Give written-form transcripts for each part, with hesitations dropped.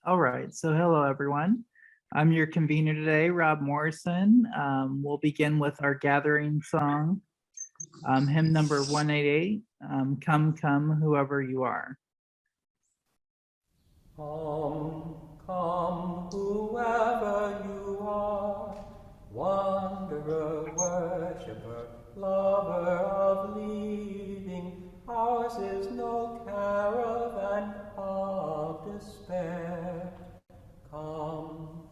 All right, so hello everyone. I'm your convener today, Rob Morrison. We'll begin with our gathering song, hymn number 188, Come, Come, Whoever You Are. Come, come, whoever you are, wanderer, worshipper, lover of leaving, ours is no caravan of despair. Come,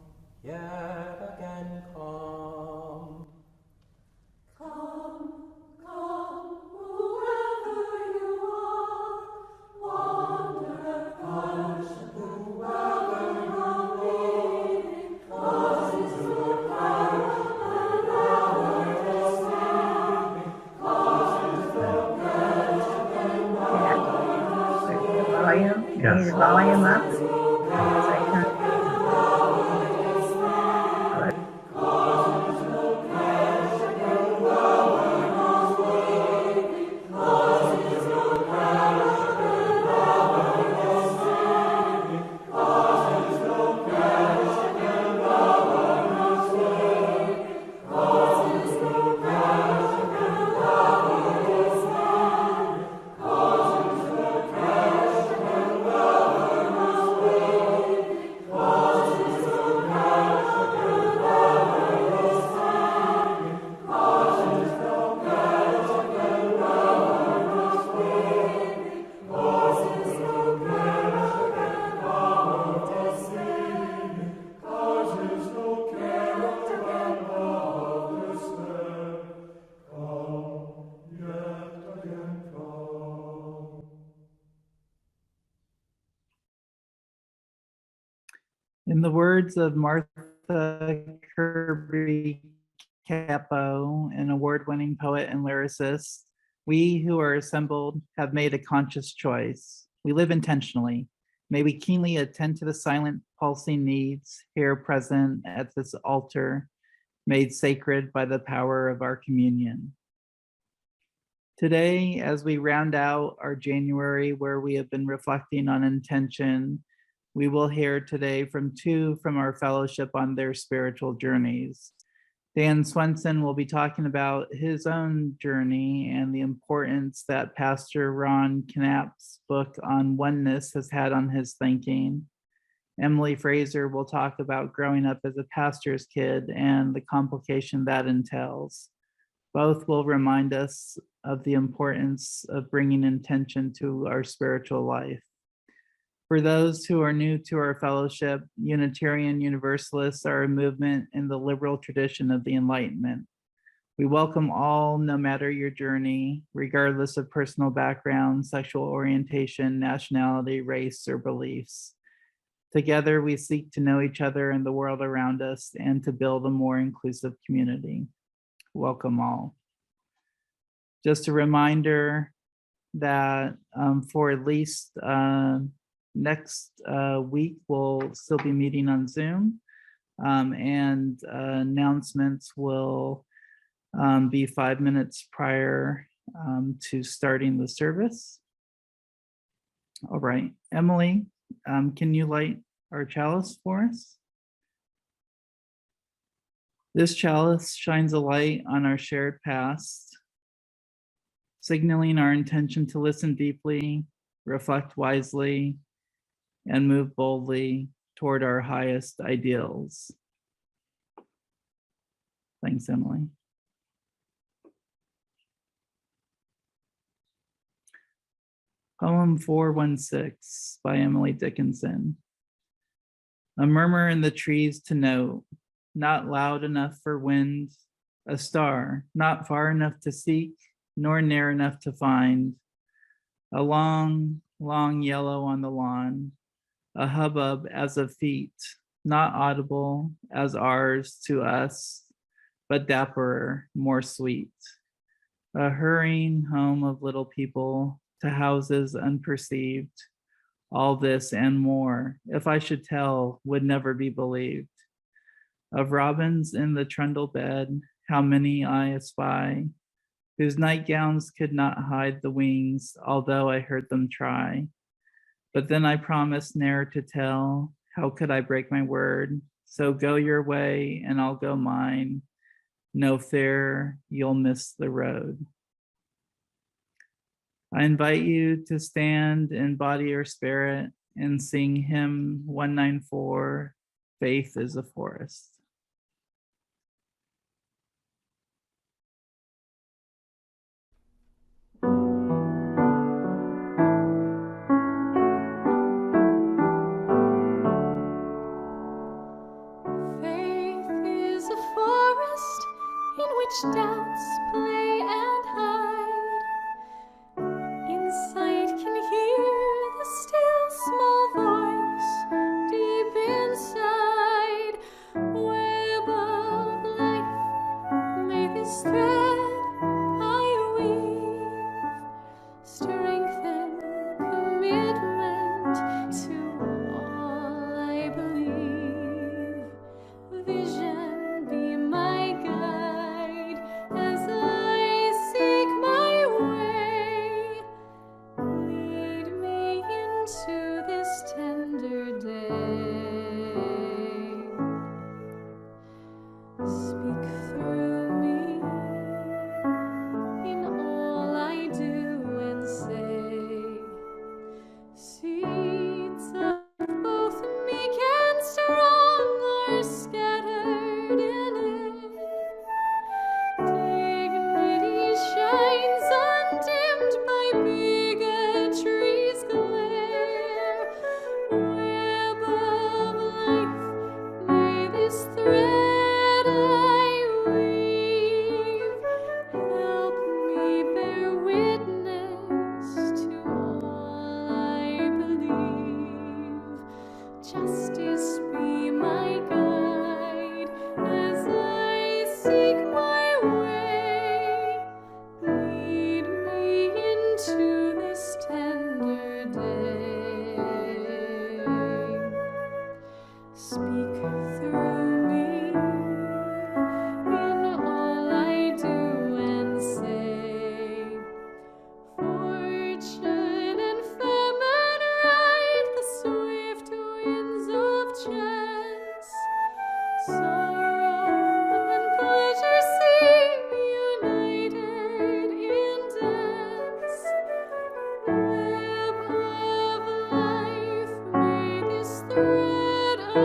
yet again come. Come, come, whoever you are, wanderer, worshipper, whoever you're leaving, cause it's your caravan hour is standing, cause it's your caravan hour is standing. Volume? You need the volume up? In the words of Martha Kirby Capo, an award-winning poet and lyricist, we who are assembled have made a conscious choice. We live intentionally. May we keenly attend to the silent pulsing needs here present at this altar, made sacred by the power of our communion. Today, as we round out our January where we have been reflecting on intention, we will hear today from two from our fellowship on their spiritual journeys. Dan Swenson will be talking about his own journey and the importance that Pastor Ron Knapp's book on Oneness has had on his thinking. Emily Fraser will talk about growing up as a pastor's kid and the complication that entails. Both will remind us of the importance of bringing intention to our spiritual life. For those who are new to our fellowship, Unitarian Universalists are a movement in the liberal tradition of the Enlightenment. We welcome all, no matter your journey, regardless of personal background, sexual orientation, nationality, race, or beliefs. Together, we seek to know each other and the world around us and to build a more inclusive community. Welcome all. Just a reminder that for at least next week, we'll still be meeting on Zoom, and announcements will be 5 minutes prior to starting the service. All right, Emily, can you light our chalice for us? This chalice shines a light on our shared past, signaling our intention to listen deeply, reflect wisely, and move boldly toward our highest ideals. Thanks, Emily. Poem 416 by Emily Dickinson. A murmur in the trees to note, not loud enough for wind, a star, not far enough to seek, nor near enough to find. A long, long yellow on the lawn, a hubbub as of feet, not audible as ours to us, but dapperer, more sweet. A hurrying home of little people to houses unperceived. All this and more, if I should tell, would never be believed. Of robins in the trundle bed, how many I espy, whose nightgowns could not hide the wings, although I heard them try. But then I promised ne'er to tell How could I break my word? So go your way and I'll go mine. No fear, you'll miss the road. I invite you to stand in body or spirit and sing hymn 194, Faith is a Forest. Faith is a forest in which doubts play and hide. Insight can hear the still small voice deep inside. Web of life, may this thread I weave strengthen commitment to all I believe. Vision be my guide as I seek my way. Lead me into this tender day. Speak through me in all I do and say. Seeds of both meek and strong are scattered in it. Dignity shines undimmed by bigotry's glare. Web of life, may this thread I weave help me bear witness to all I believe. Justice be my guide as I seek my way. Lead me into this tender day. Speak through me in all I do and say. Fortune and famine ride the swift winds of chance. Sorrow and pleasure seem united in dance. Web of life, may this thread I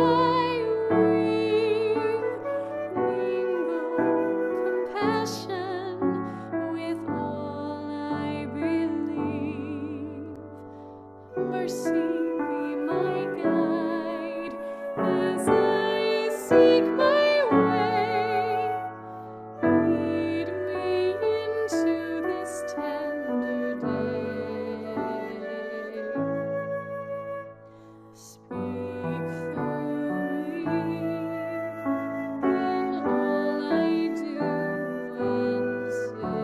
weave mingle compassion with all I believe. Mercy be my guide as I seek my way. Lead me into this tender day. Speak through me in all I do and say.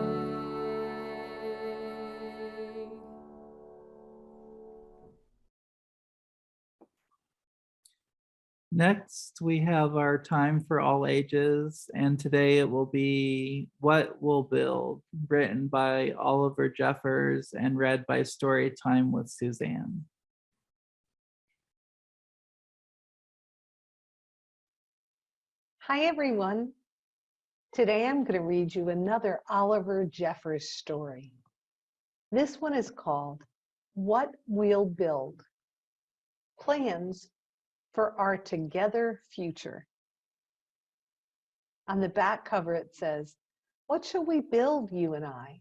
Next, we have our time for all ages, and today it will be What We'll Build, written by Oliver Jeffers and read by Storytime with Suzanne. Hi, everyone. Today I'm going to read you another Oliver Jeffers story. This one is called What We'll Build, Plans for Our Together Future. On the back cover it says, what shall we build, you and I?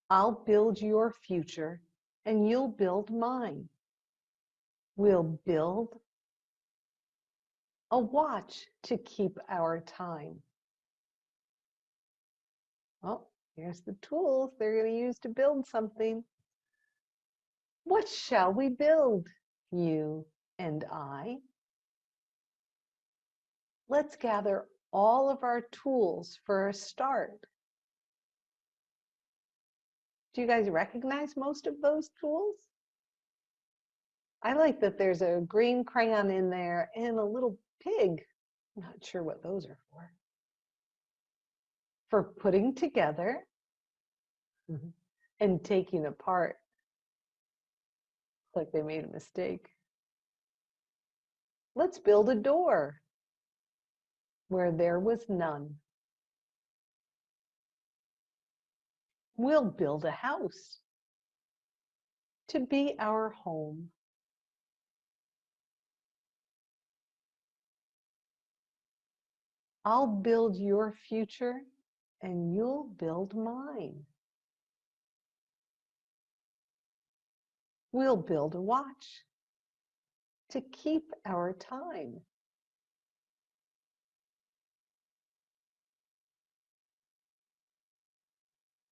I'll build your future and you'll build mine. We'll build a watch to keep our time. Oh, here's the tools they're going to use to build something. What shall we build, you and I? Let's gather all of our tools for a start. Do you guys recognize most of those tools? I like that there's a green crayon in there and a little pig. I'm not sure what those are for. For putting together and taking apart. Like they made a mistake. Let's build a door where there was none. We'll build a house to be our home. I'll build your future and you'll build mine. We'll build a watch to keep our time.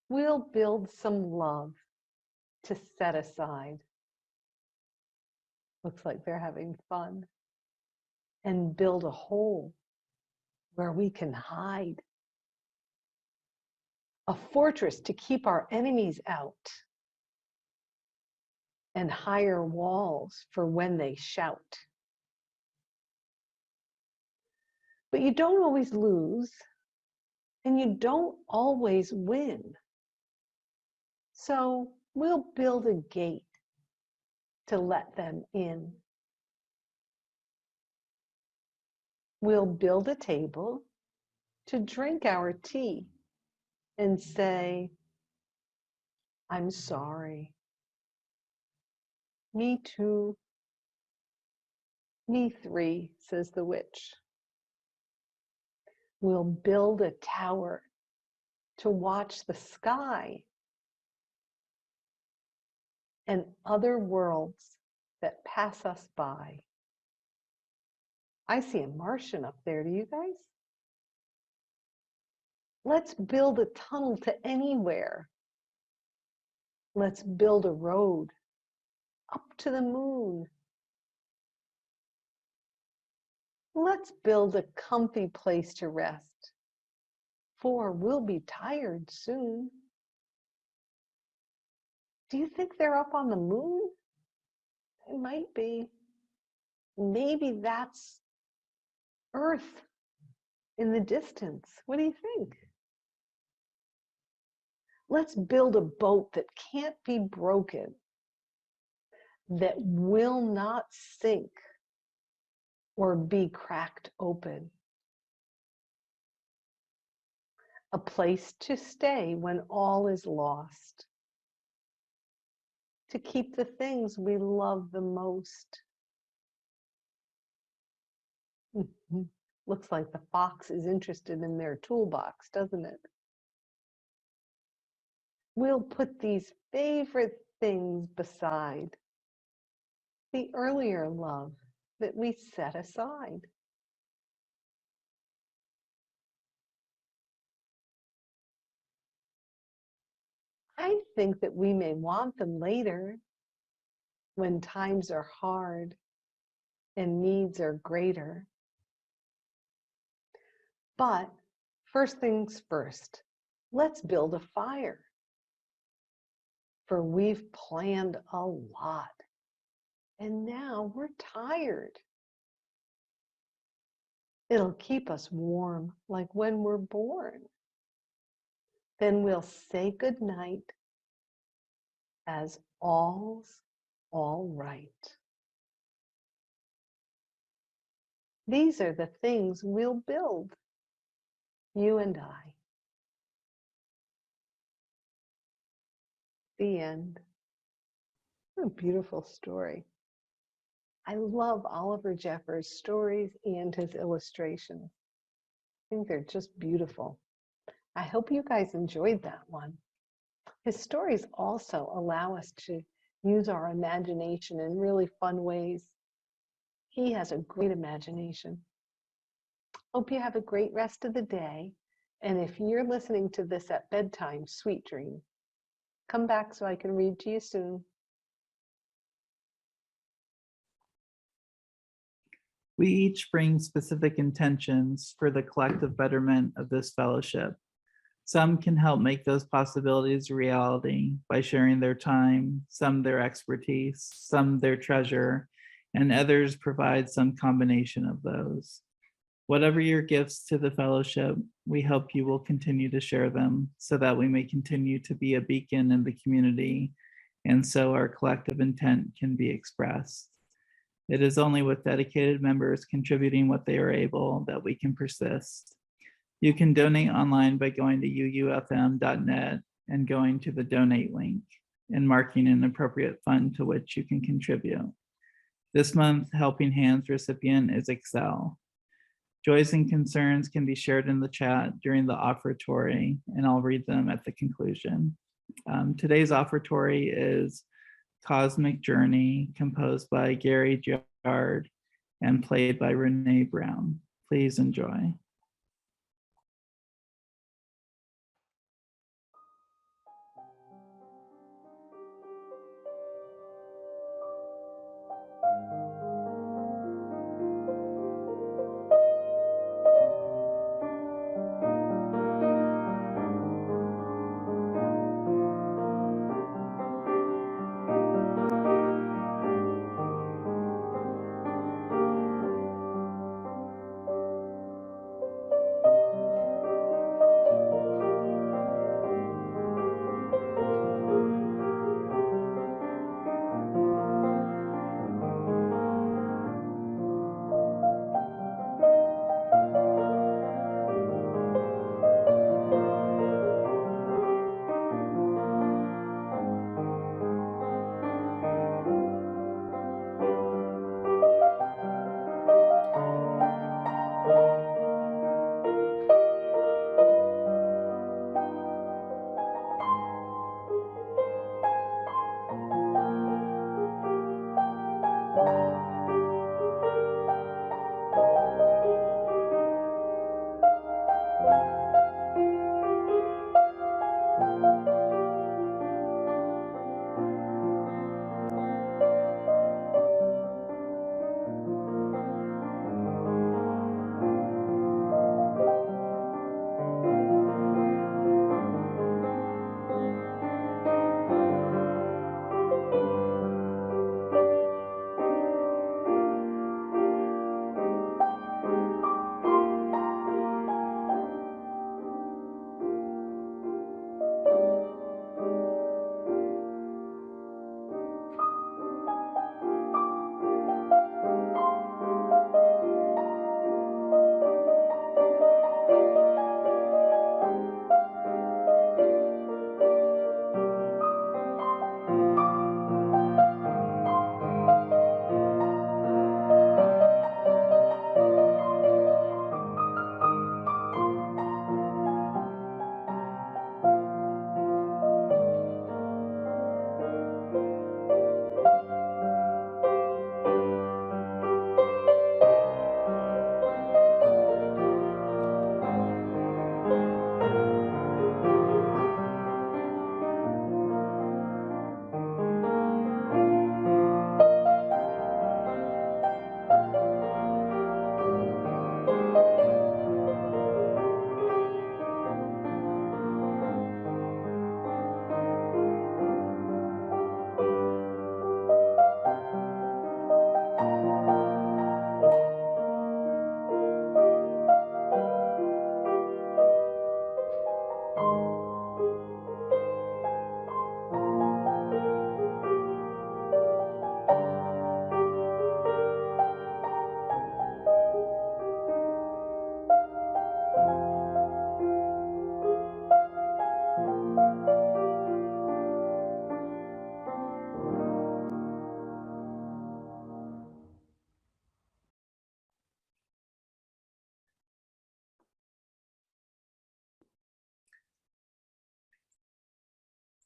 We'll build some love to set aside. Looks like they're having fun. And build a hole where we can hide. A fortress to keep our enemies out. And higher walls for when they shout. But you don't always lose, and you don't always win. So we'll build a gate to let them in. We'll build a table to drink our tea and say, I'm sorry. Me too. Me three, says the witch. We'll build a tower to watch the sky and other worlds that pass us by. I see a Martian up there, do you guys? Let's build a tunnel to anywhere. Let's build a road up to the moon. Let's build a comfy place to rest, for we'll be tired soon. Do you think they're up on the moon? They might be. Maybe that's Earth in the distance. What do you think? Let's build a boat that can't be broken, that will not sink or be cracked open. A place to stay when all is lost. To keep the things we love the most. Looks like the fox is interested in their toolbox, doesn't it? We'll put these favorite things beside the earlier love that we set aside. I think that we may want them later when times are hard and needs are greater. But first things first, let's build a fire. For we've planned a lot and now we're tired. It'll keep us warm like when we're born. Then we'll say goodnight as all's all right. These are the things we'll build, you and I. The end. What a beautiful story. I love Oliver Jeffers' stories and his illustrations. I think they're just beautiful. I hope you guys enjoyed that one. His stories also allow us to use our imagination in really fun ways. He has a great imagination. Hope you have a great rest of the day. And if you're listening to this at bedtime, sweet dreams. Come back so I can read to you soon. We each bring specific intentions for the collective betterment of this fellowship. Some can help make those possibilities a reality by sharing their time, some their expertise, some their treasure, and others provide some combination of those. Whatever your gifts to the fellowship, we hope you will continue to share them so that we may continue to be a beacon in the community, and so our collective intent can be expressed. It is only with dedicated members contributing what they are able that we can persist. You can donate online by going to uufm.net and going to the donate link and marking an appropriate fund to which you can contribute. This month, Helping Hands recipient is Excel. Joys and concerns can be shared in the chat during the offertory, and I'll read them at the conclusion. Today's offertory is Cosmic Journey, composed by Gary Jard and played by Renee Brown. Please enjoy.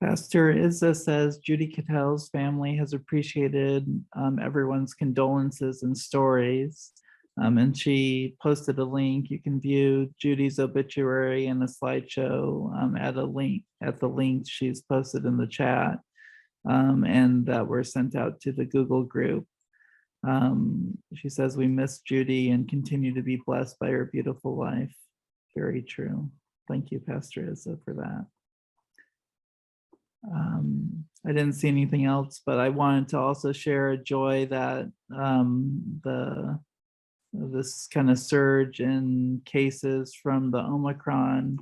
Pastor Izza says Judy Cattell's family has appreciated everyone's condolences and stories. And she posted a link. You can view Judy's obituary in a slideshow at the link she's posted in the chat, and that were sent out to the Google group. She says, we miss Judy and continue to be blessed by her beautiful life. Very true. Thank you, Pastor Izza, for that. I didn't see anything else, but I wanted to also share a joy that this kind of surge in cases from the Omicron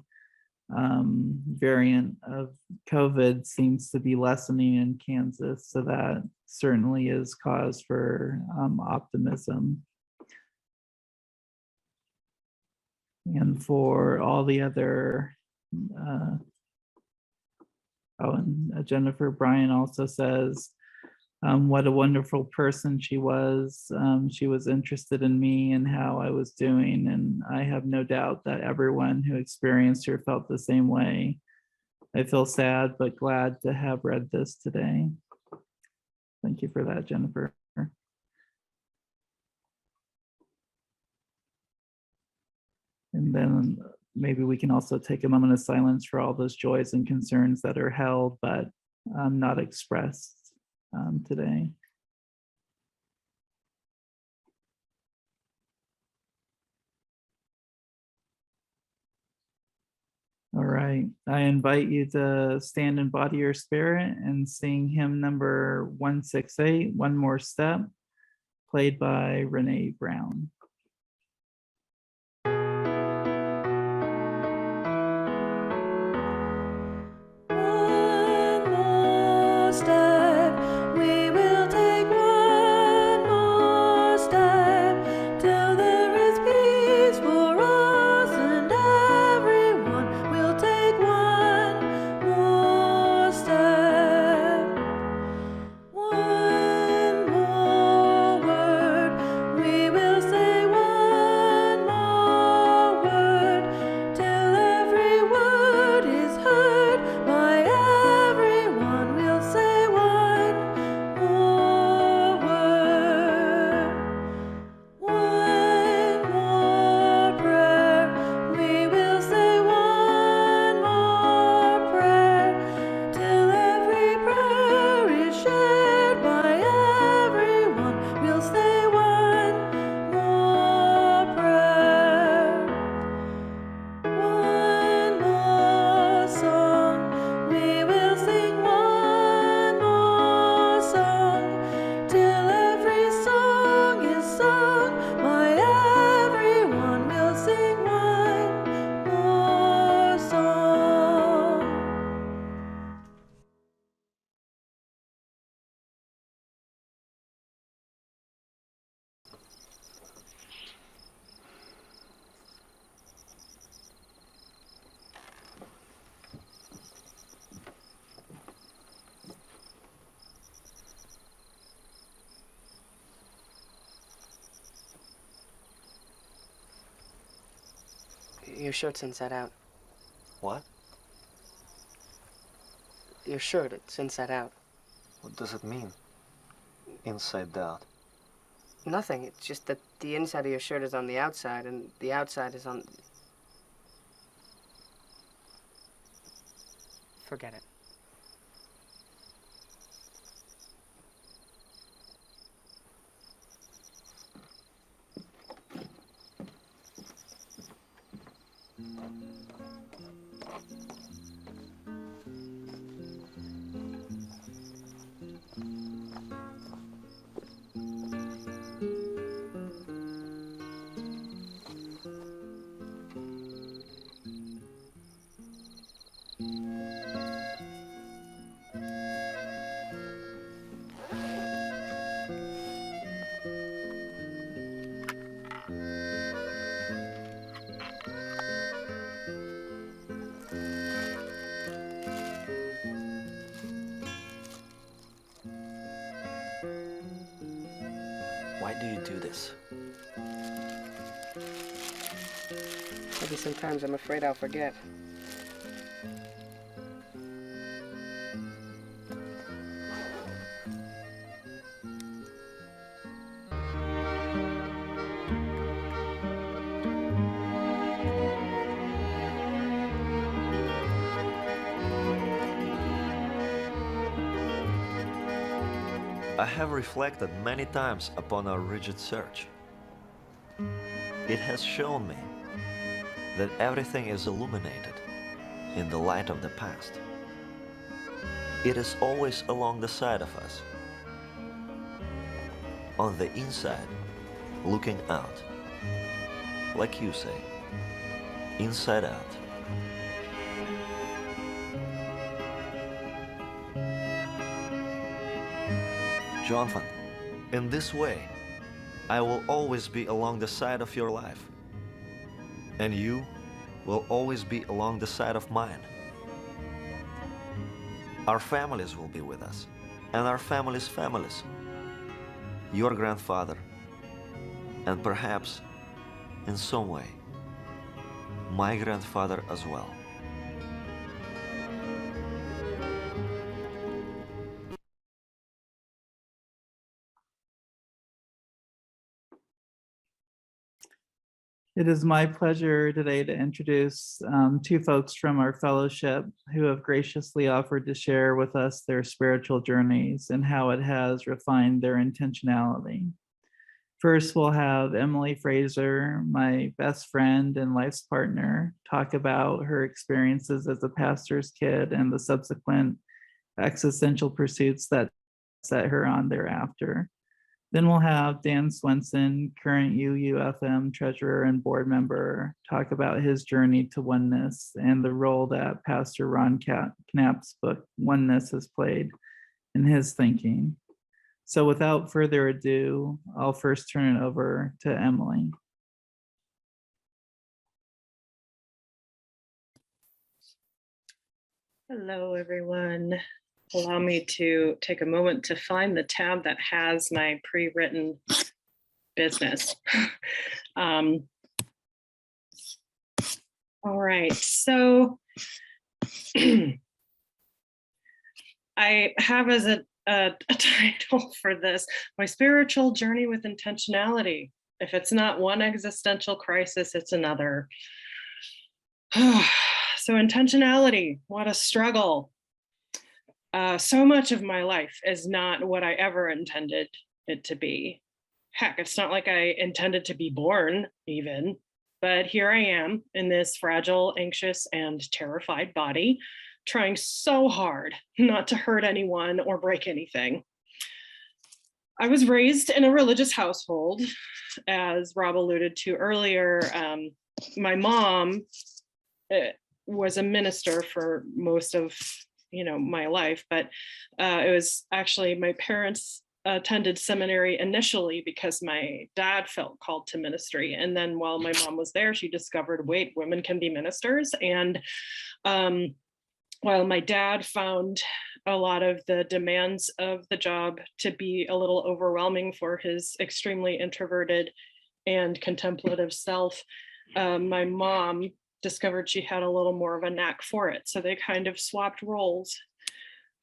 variant of COVID seems to be lessening in Kansas. So that certainly is cause for optimism. And for all the other, and Jennifer Bryan also says, what a wonderful person she was. She was interested in me and how I was doing. And I have no doubt that everyone who experienced her felt the same way. I feel sad, but glad to have read this today. Thank you for that, Jennifer. And then maybe we can also take a moment of silence for all those joys and concerns that are held, but not expressed today. All right, I invite you to stand in body or spirit and sing hymn number 168, One More Step, played by Renee Brown. One more step, we will take one more step till there is peace for us and everyone. We'll take one more step. One more word, we will say one more word till every word is heard by everyone. We'll say one more word. One more prayer, we will say one more prayer till every prayer is shared by everyone. We'll say one more prayer. One more song, we will sing one more song till every song is sung by everyone. We'll sing one more song. Your shirt's inside out. What? Your shirt, it's inside out. What does it mean? Inside out. Nothing. It's just that the inside of your shirt is on the outside and the outside is on... Forget it. Why do you do this? Maybe sometimes I'm afraid I'll forget. I have reflected many times upon our rigid search. It has shown me that everything is illuminated in the light of the past. It is always along the side of us, on the inside, looking out, like you say, inside out. Jonathan, in this way, I will always be along the side of your life, and you will always be along the side of mine. Our families will be with us, and our families' families. Your grandfather, and perhaps, in some way, my grandfather as well. It is my pleasure today to introduce two folks from our fellowship who have graciously offered to share with us their spiritual journeys and how it has refined their intentionality. First, we'll have Emily Fraser, my best friend and life's partner, talk about her experiences as a pastor's kid and the subsequent existential pursuits that set her on thereafter. Then we'll have Dan Swenson, current UUFM treasurer and board member, talk about his journey to oneness and the role that Pastor Ron Knapp's book, Oneness, has played in his thinking. So without further ado, I'll first turn it over to Emily. Hello, everyone. Allow me to take a moment to find the tab that has my pre-written business. All right, so I have as a title for this, My Spiritual Journey with Intentionality. If it's not one existential crisis, it's another. So intentionality, what a struggle. So much of my life is not what I ever intended it to be. Heck, it's not like I intended to be born even, but here I am in this fragile, anxious, and terrified body, trying so hard not to hurt anyone or break anything. I was raised in a religious household, as Rob alluded to earlier. My mom was a minister for most of my life, but it was actually my parents attended seminary initially because my dad felt called to ministry, and then while my mom was there, she discovered, wait, women can be ministers. And while my dad found a lot of the demands of the job to be a little overwhelming for his extremely introverted and contemplative self, my mom discovered she had a little more of a knack for it. So they kind of swapped roles.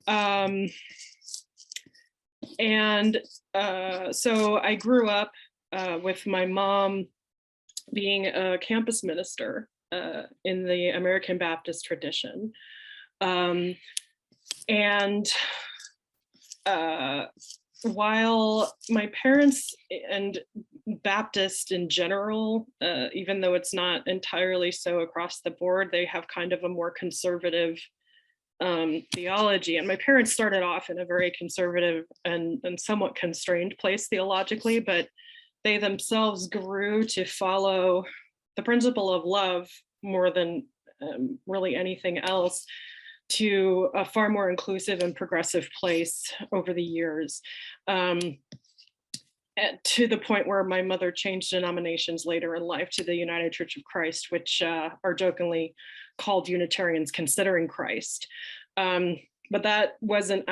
So I grew up with my mom being a campus minister in the American Baptist tradition. While my parents and Baptist in general, even though it's not entirely so across the board, they have kind of a more conservative theology. And my parents started off in a very conservative and somewhat constrained place theologically, but they themselves grew to follow the principle of love more than really anything else, to a far more inclusive and progressive place over the years, to the point where my mother changed denominations later in life to the United Church of Christ, which are jokingly called Unitarians considering Christ. But that wasn't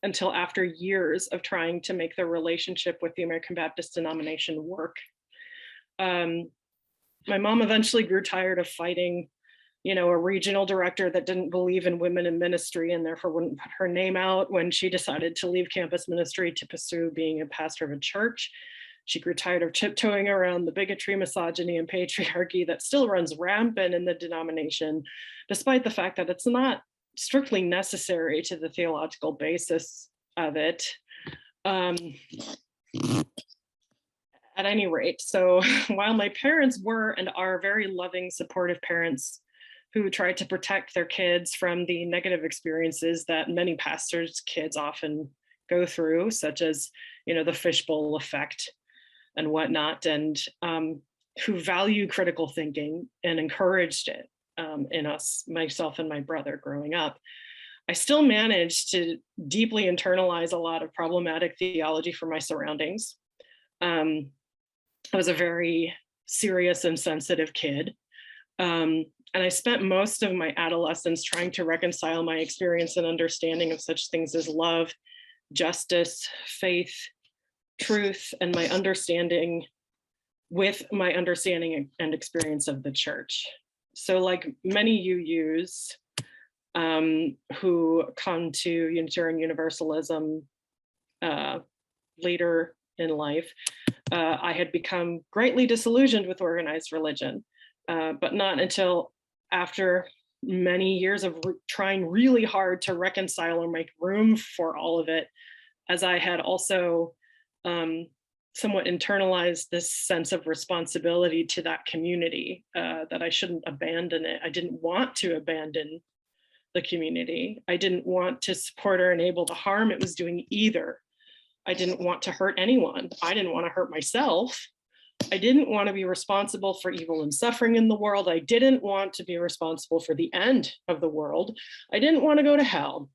until after years of trying to make the relationship with the American Baptist denomination work. My mom eventually grew tired of fighting a regional director that didn't believe in women in ministry and therefore wouldn't put her name out when she decided to leave campus ministry to pursue being a pastor of a church. She grew tired of tiptoeing around the bigotry, misogyny, and patriarchy that still runs rampant in the denomination, despite the fact that it's not strictly necessary to the theological basis of it. At any rate, so while my parents were and are very loving, supportive parents who tried to protect their kids from the negative experiences that many pastors' kids often go through, such as, the fishbowl effect and whatnot, and who value critical thinking and encouraged it in us, myself and my brother growing up. I still managed to deeply internalize a lot of problematic theology from my surroundings. I was a very serious and sensitive kid. And I spent most of my adolescence trying to reconcile my experience and understanding of such things as love, justice, faith, truth, and my understanding with my understanding and experience of the church. So like many UUs who come to Unitarian Universalism later in life, I had become greatly disillusioned with organized religion, but not until after many years of trying really hard to reconcile or make room for all of it, as I had also somewhat internalized this sense of responsibility to that community, that I shouldn't abandon it. I didn't want to abandon the community. I didn't want to support or enable the harm it was doing either. I didn't want to hurt anyone. I didn't want to hurt myself. I didn't want to be responsible for evil and suffering in the world. I didn't want to be responsible for the end of the world. I didn't want to go to hell.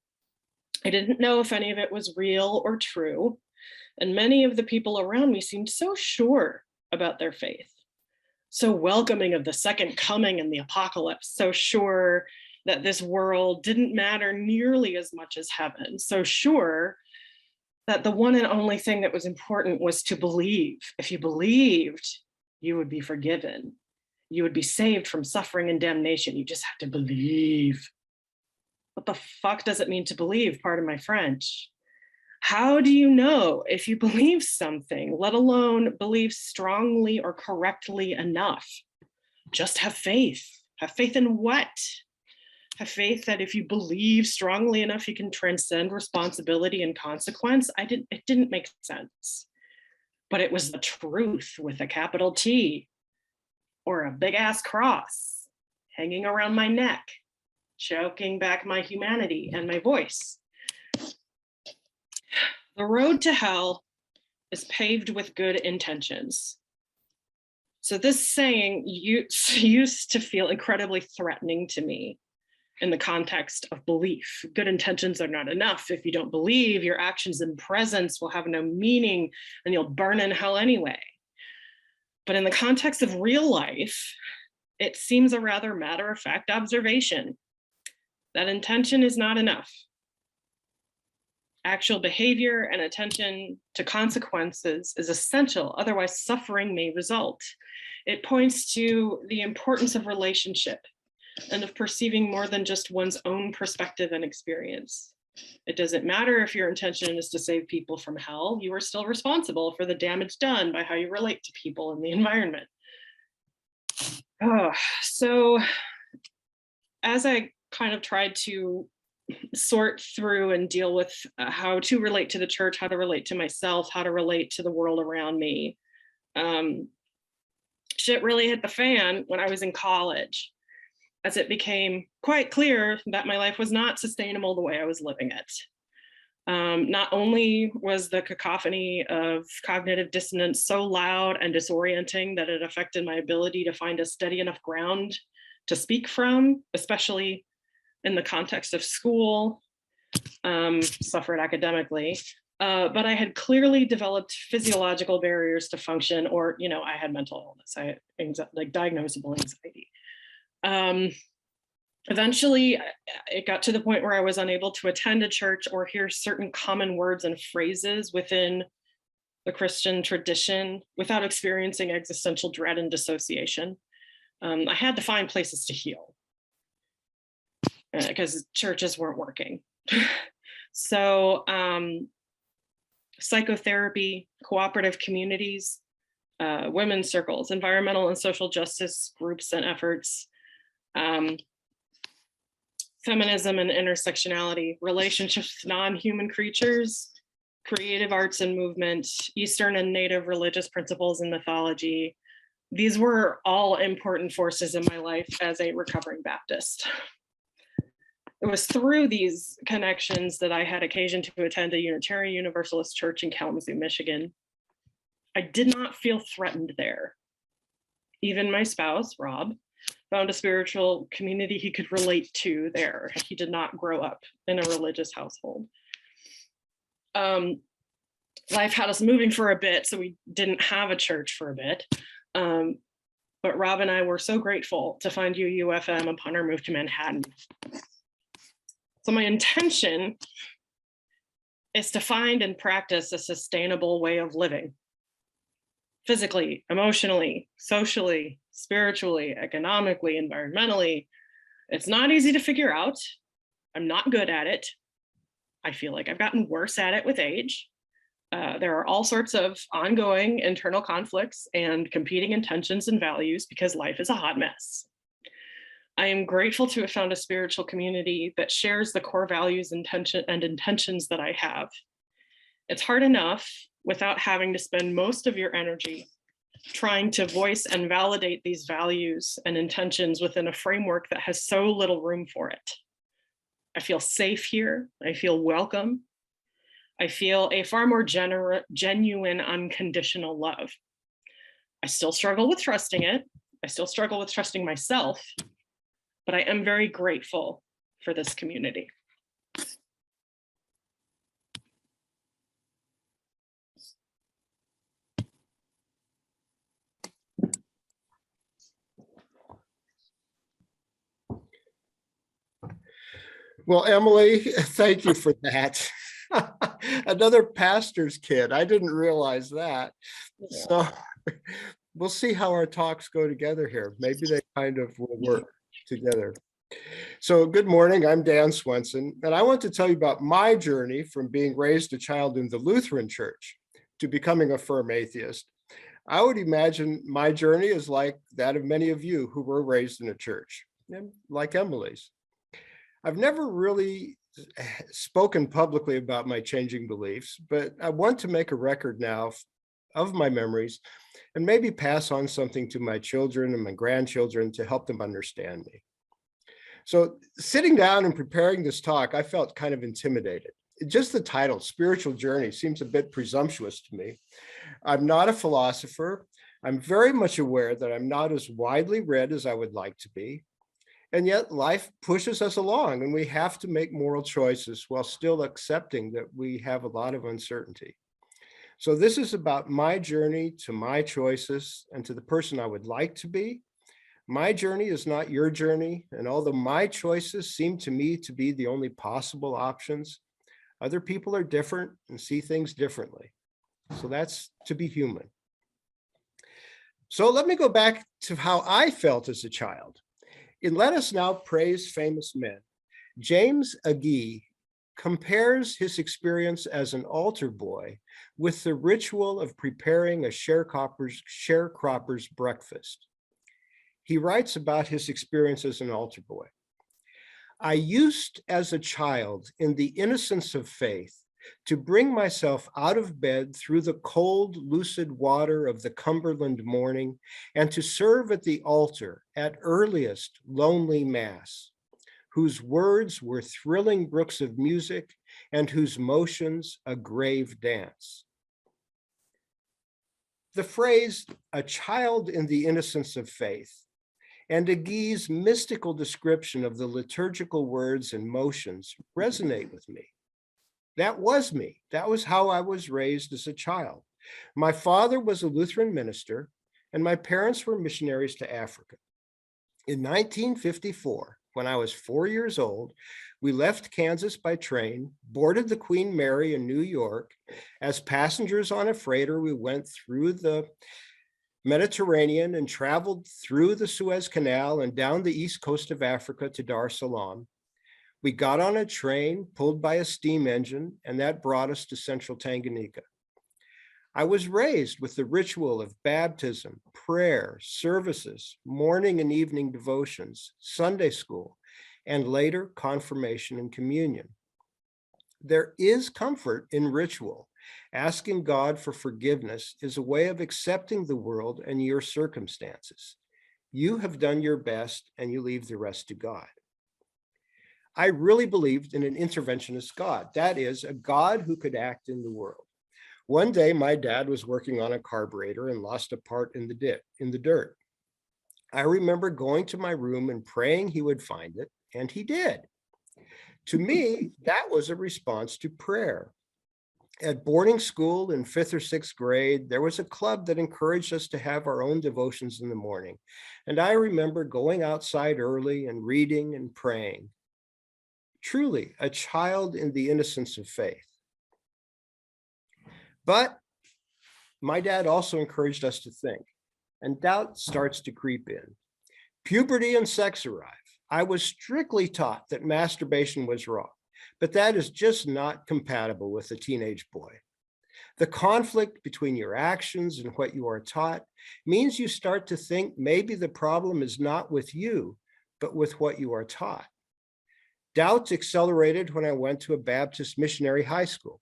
I didn't know if any of it was real or true. And many of the people around me seemed so sure about their faith, so welcoming of the second coming and the apocalypse, so sure that this world didn't matter nearly as much as heaven, so sure that the one and only thing that was important was to believe. If you believed, you would be forgiven. You would be saved from suffering and damnation. You just have to believe. What the fuck does it mean to believe? Pardon my French. How do you know if you believe something, let alone believe strongly or correctly enough? Just have faith. Have faith in what? Have faith that if you believe strongly enough, you can transcend responsibility and consequence. It didn't make sense, but it was the truth with a capital T, or a big ass cross hanging around my neck, choking back my humanity and my voice. The road to hell is paved with good intentions. So this saying used to feel incredibly threatening to me in the context of belief. Good intentions are not enough. If you don't believe, your actions and presence will have no meaning and you'll burn in hell anyway. But in the context of real life, it seems a rather matter-of-fact observation that intention is not enough. Actual behavior and attention to consequences is essential, otherwise suffering may result. It points to the importance of relationship and of perceiving more than just one's own perspective and experience. It doesn't matter if your intention is to save people from hell, you are still responsible for the damage done by how you relate to people in the environment. So as I kind of tried to sort through and deal with how to relate to the church, how to relate to myself, how to relate to the world around me, shit really hit the fan when I was in college, as it became quite clear that my life was not sustainable the way I was living it. Not only was the cacophony of cognitive dissonance so loud and disorienting that it affected my ability to find a steady enough ground to speak from, especially in the context of school, suffered academically, but I had clearly developed physiological barriers to function, or, I had mental illness, I had like diagnosable anxiety. Eventually, it got to the point where I was unable to attend a church or hear certain common words and phrases within the Christian tradition without experiencing existential dread and dissociation. I had to find places to heal because churches weren't working. So psychotherapy, cooperative communities, women's circles, environmental and social justice groups and efforts, feminism and intersectionality, relationships with non-human creatures, creative arts and movement, Eastern and Native religious principles and mythology. These were all important forces in my life as a recovering Baptist. It was through these connections that I had occasion to attend a Unitarian Universalist church in Kalamazoo, Michigan. I did not feel threatened there. Even my spouse, Rob, found a spiritual community he could relate to there. He did not grow up in a religious household. Life had us moving for a bit, so we didn't have a church for a bit. But Rob and I were so grateful to find UUFM upon our move to Manhattan. So my intention is to find and practice a sustainable way of living, physically, emotionally, socially, spiritually, economically, environmentally. It's not easy to figure out. I'm not good at it. I feel like I've gotten worse at it with age. There are all sorts of ongoing internal conflicts and competing intentions and values because life is a hot mess. I am grateful to have found a spiritual community that shares the core values and intentions that I have. It's hard enough without having to spend most of your energy trying to voice and validate these values and intentions within a framework that has so little room for it. I feel safe here. I feel welcome. I feel a far more genuine, unconditional love. I still struggle with trusting it. I still struggle with trusting myself, but I am very grateful for this community. Well, Emily, thank you for that. Another pastor's kid. I didn't realize that. So we'll see how our talks go together here. Maybe they kind of will work together. So good morning, I'm Dan Swenson, and I want to tell you about my journey from being raised a child in the Lutheran Church to becoming a firm atheist. I would imagine my journey is like that of many of you who were raised in a church, and like Emily's. I've never really spoken publicly about my changing beliefs, but I want to make a record now of my memories and maybe pass on something to my children and my grandchildren to help them understand me. So sitting down and preparing this talk, I felt kind of intimidated. Just the title, Spiritual Journey, seems a bit presumptuous to me. I'm not a philosopher. I'm very much aware that I'm not as widely read as I would like to be. And yet life pushes us along and we have to make moral choices while still accepting that we have a lot of uncertainty. So this is about my journey to my choices and to the person I would like to be. My journey is not your journey. And although my choices seem to me to be the only possible options, other people are different and see things differently. So that's to be human. So let me go back to how I felt as a child. In Let Us Now Praise Famous Men, James Ague compares his experience as an altar boy with the ritual of preparing a sharecropper's breakfast. He writes about his experience as an altar boy. I used as a child in the innocence of faith to bring myself out of bed through the cold, lucid water of the Cumberland morning and to serve at the altar at earliest lonely mass, whose words were thrilling brooks of music and whose motions a grave dance. The phrase, a child in the innocence of faith, and Ague's mystical description of the liturgical words and motions resonate with me. That was me. That was how I was raised as a child. My father was a Lutheran minister, and my parents were missionaries to Africa. In 1954, when I was 4 years old, we left Kansas by train, boarded the Queen Mary in New York. As passengers on a freighter, we went through the Mediterranean and traveled through the Suez Canal and down the east coast of Africa to Dar es Salaam. We got on a train pulled by a steam engine, and that brought us to central Tanganyika. I was raised with the ritual of baptism, prayer, services, morning and evening devotions, Sunday school, and later confirmation and communion. There is comfort in ritual. Asking God for forgiveness is a way of accepting the world and your circumstances. You have done your best and you leave the rest to God. I really believed in an interventionist God. That is, a God who could act in the world. One day, my dad was working on a carburetor and lost a part in the dirt. I remember going to my room and praying he would find it, and he did. To me, that was a response to prayer. At boarding school in 5th or 6th grade, there was a club that encouraged us to have our own devotions in the morning. And I remember going outside early and reading and praying. Truly, a child in the innocence of faith. But my dad also encouraged us to think, and doubt starts to creep in. Puberty and sex arrive. I was strictly taught that masturbation was wrong, but that is just not compatible with a teenage boy. The conflict between your actions and what you are taught means you start to think maybe the problem is not with you, but with what you are taught. Doubts accelerated when I went to a Baptist missionary high school.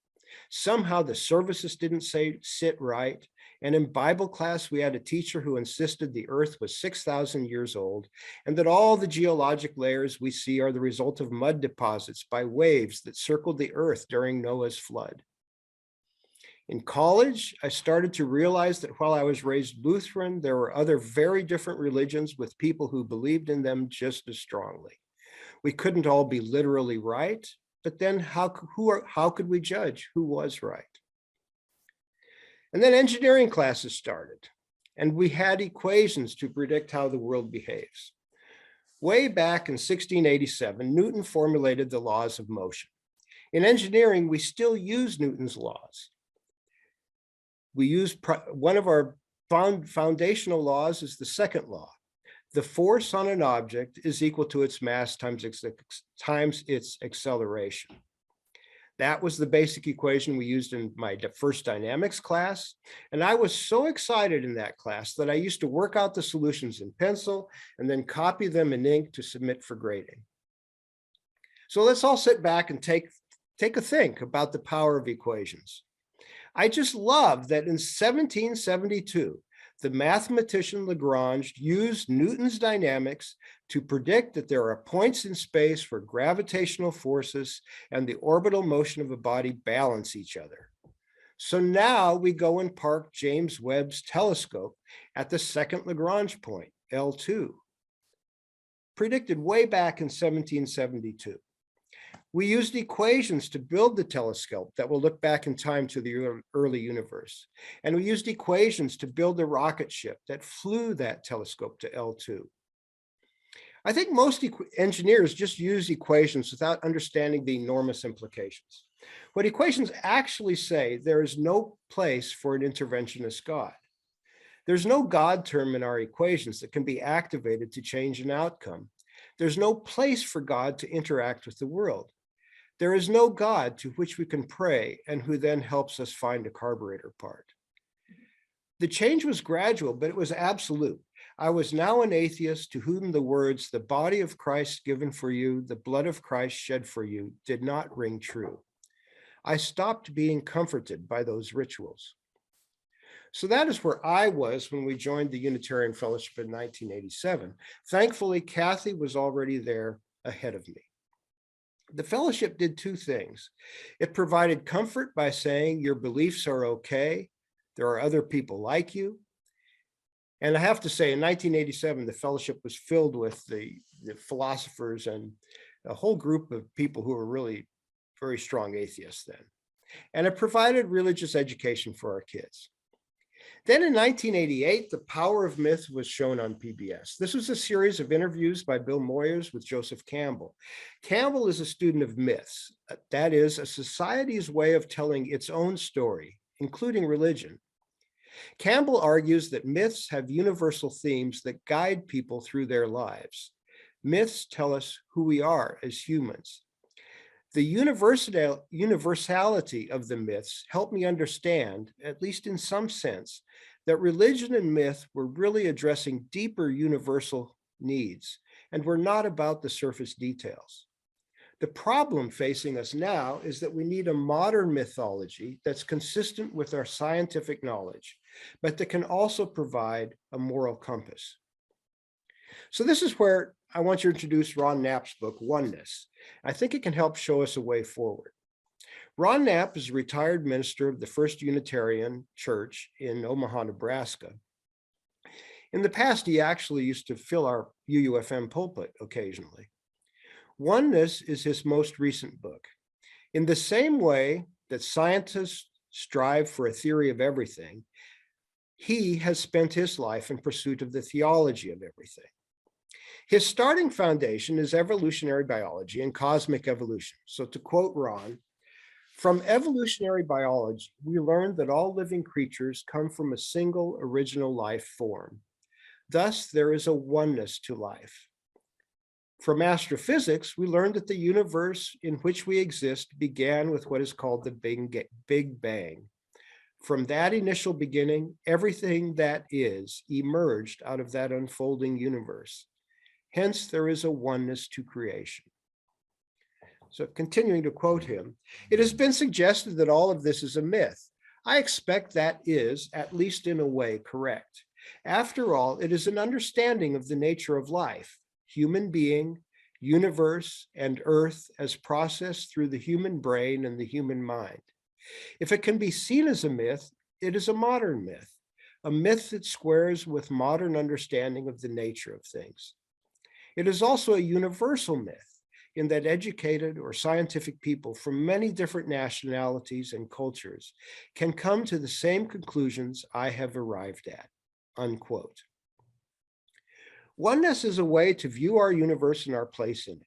Somehow the services didn't sit right. And in Bible class, we had a teacher who insisted the earth was 6,000 years old and that all the geologic layers we see are the result of mud deposits by waves that circled the earth during Noah's flood. In college, I started to realize that while I was raised Lutheran, there were other very different religions with people who believed in them just as strongly. We couldn't all be literally right, but then how could we judge who was right? And then engineering classes started, and we had equations to predict how the world behaves. Way back in 1687, Newton formulated the laws of motion. In engineering, we still use Newton's laws. We use one of our foundational laws is the second law. The force on an object is equal to its mass times its acceleration. That was the basic equation we used in my first dynamics class. And I was so excited in that class that I used to work out the solutions in pencil and then copy them in ink to submit for grading. So let's all sit back and take a think about the power of equations. I just love that in 1772, the mathematician Lagrange used Newton's dynamics to predict that there are points in space where gravitational forces and the orbital motion of a body balance each other. So now we go and park James Webb's telescope at the second Lagrange point, L2, predicted way back in 1772. We used equations to build the telescope that will look back in time to the early universe. And we used equations to build the rocket ship that flew that telescope to L2. I think most engineers just use equations without understanding the enormous implications. What equations actually say, there is no place for an interventionist God. There's no God term in our equations that can be activated to change an outcome. There's no place for God to interact with the world. There is no God to which we can pray and who then helps us find a carburetor part. The change was gradual, but it was absolute. I was now an atheist to whom the words, the body of Christ given for you, the blood of Christ shed for you, did not ring true. I stopped being comforted by those rituals. So that is where I was when we joined the Unitarian Fellowship in 1987. Thankfully, Kathy was already there ahead of me. The fellowship did two things. It provided comfort by saying your beliefs are okay. There are other people like you. And I have to say, in 1987, the fellowship was filled with the philosophers and a whole group of people who were really very strong atheists then. And it provided religious education for our kids. Then in 1988, The Power of Myth was shown on PBS. This was a series of interviews by Bill Moyers with Joseph Campbell. Campbell is a student of myths, that is, a society's way of telling its own story, including religion. Campbell argues that myths have universal themes that guide people through their lives. Myths tell us who we are as humans. The universality of the myths helped me understand, at least in some sense, that religion and myth were really addressing deeper universal needs and were not about the surface details. The problem facing us now is that we need a modern mythology that's consistent with our scientific knowledge, but that can also provide a moral compass. So this is where I want to introduce Ron Knapp's book, Oneness. I think it can help show us a way forward. Ron Knapp is a retired minister of the First Unitarian Church in Omaha, Nebraska. In the past, he actually used to fill our UUFM pulpit occasionally. Oneness is his most recent book. In the same way that scientists strive for a theory of everything, he has spent his life in pursuit of the theology of everything. His starting foundation is evolutionary biology and cosmic evolution. So to quote Ron, from evolutionary biology, we learned that all living creatures come from a single original life form. Thus, there is a oneness to life. From astrophysics, we learned that the universe in which we exist began with what is called the Big Bang. From that initial beginning, everything that is emerged out of that unfolding universe. Hence, there is a oneness to creation. So continuing to quote him, it has been suggested that all of this is a myth. I expect that is, at least in a way, correct. After all, it is an understanding of the nature of life, human being, universe, and earth as processed through the human brain and the human mind. If it can be seen as a myth, it is a modern myth, a myth that squares with modern understanding of the nature of things. It is also a universal myth in that educated or scientific people from many different nationalities and cultures can come to the same conclusions I have arrived at, unquote. Oneness is a way to view our universe and our place in it.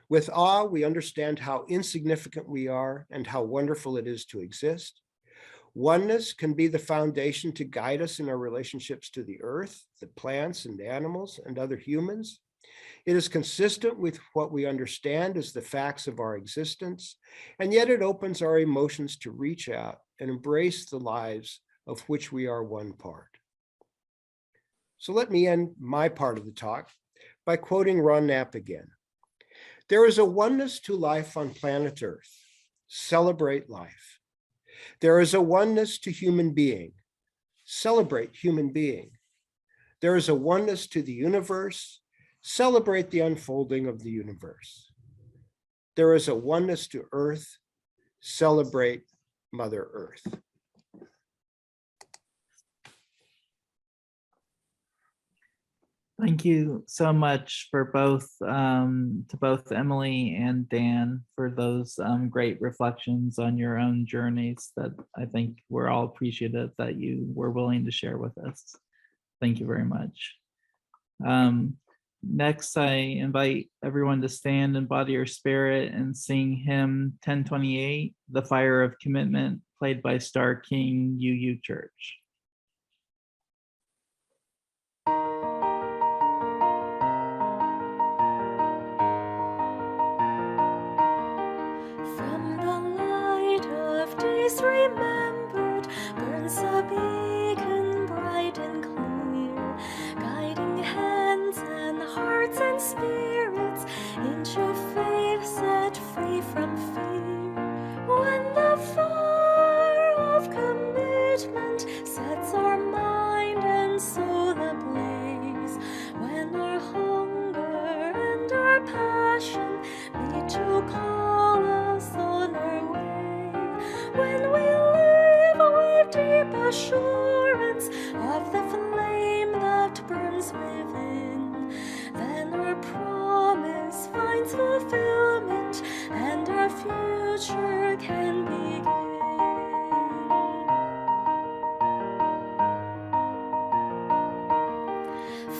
With awe, we understand how insignificant we are and how wonderful it is to exist. Oneness can be the foundation to guide us in our relationships to the earth, the plants and animals, and other humans. It is consistent with what we understand as the facts of our existence, and yet it opens our emotions to reach out and embrace the lives of which we are one part. So let me end my part of the talk by quoting Ron Knapp again. There is a oneness to life on planet Earth. Celebrate life. There is a oneness to human being. Celebrate human being. There is a oneness to the universe. Celebrate the unfolding of the universe. There is a oneness to Earth. Celebrate Mother Earth. Thank you so much for to both Emily and Dan for those great reflections on your own journeys that I think we're all appreciative that you were willing to share with us. Thank you very much. Next, I invite everyone to stand in body or spirit and sing hymn 1028, The Fire of Commitment, played by Star King UU Church. From the light of days remembered burns a beacon bright and clear, guiding hands and hearts and spirits into faith set free from fear. When the fire of commitment sets our mind and soul ablaze, when our hunger and our passion meet to call us on our way, when we live with deep assurance of the flame that burns within, then our promise finds fulfillment and our future can begin.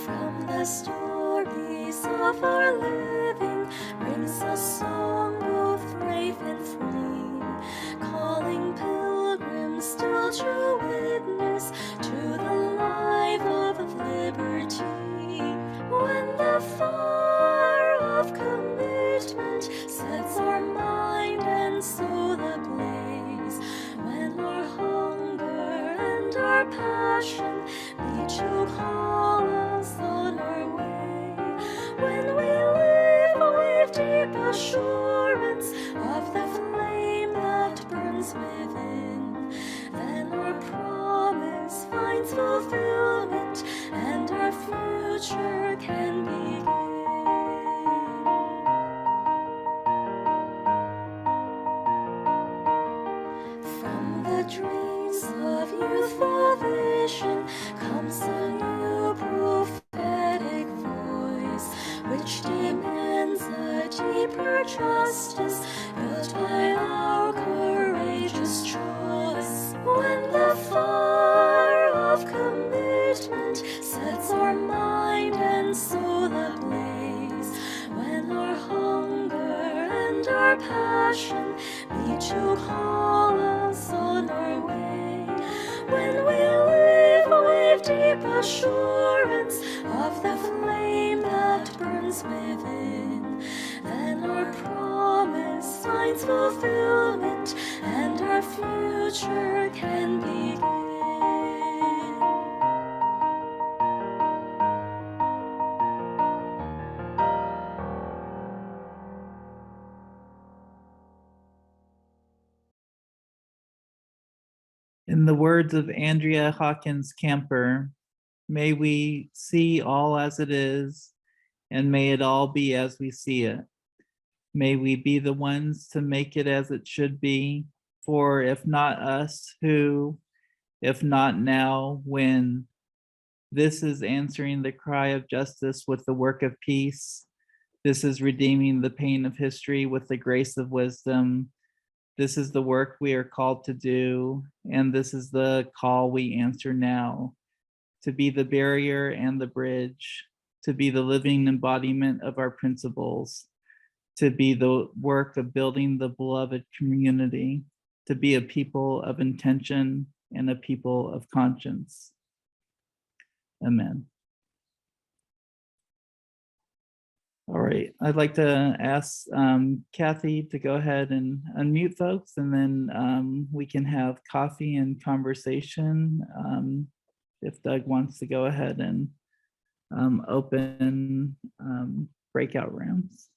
From the stories of our living rings a song both brave and free, calling pilgrims still to witness to the life of liberty. When the fire of commitment sets our mind and soul ablaze, when our hunger and our passion meet to call us on our way, when we live with deep assurance of the flame that burns within, then our promise finds fulfillment and our future can begin. From the dreams of youthful vision comes a new justice, built by our courageous choice. When the fire of commitment sets our mind and soul ablaze, when our hunger and our passion meet to call us on our way, when we live with deep assurance of the flame that burns within, then our promise finds fulfillment and our future can begin. In the words of Andrea Hawkins Camper, may we see all as it is, and may it all be as we see it. May we be the ones to make it as it should be, for if not us, who? If not now, when? This is answering the cry of justice with the work of peace. This is redeeming the pain of history with the grace of wisdom. This is the work we are called to do, and this is the call we answer now, to be the barrier and the bridge, to be the living embodiment of our principles, to be the work of building the beloved community, to be a people of intention and a people of conscience. Amen. All right, I'd like to ask Kathy to go ahead and unmute folks, and then we can have coffee and conversation. If Doug wants to go ahead and open breakout rooms.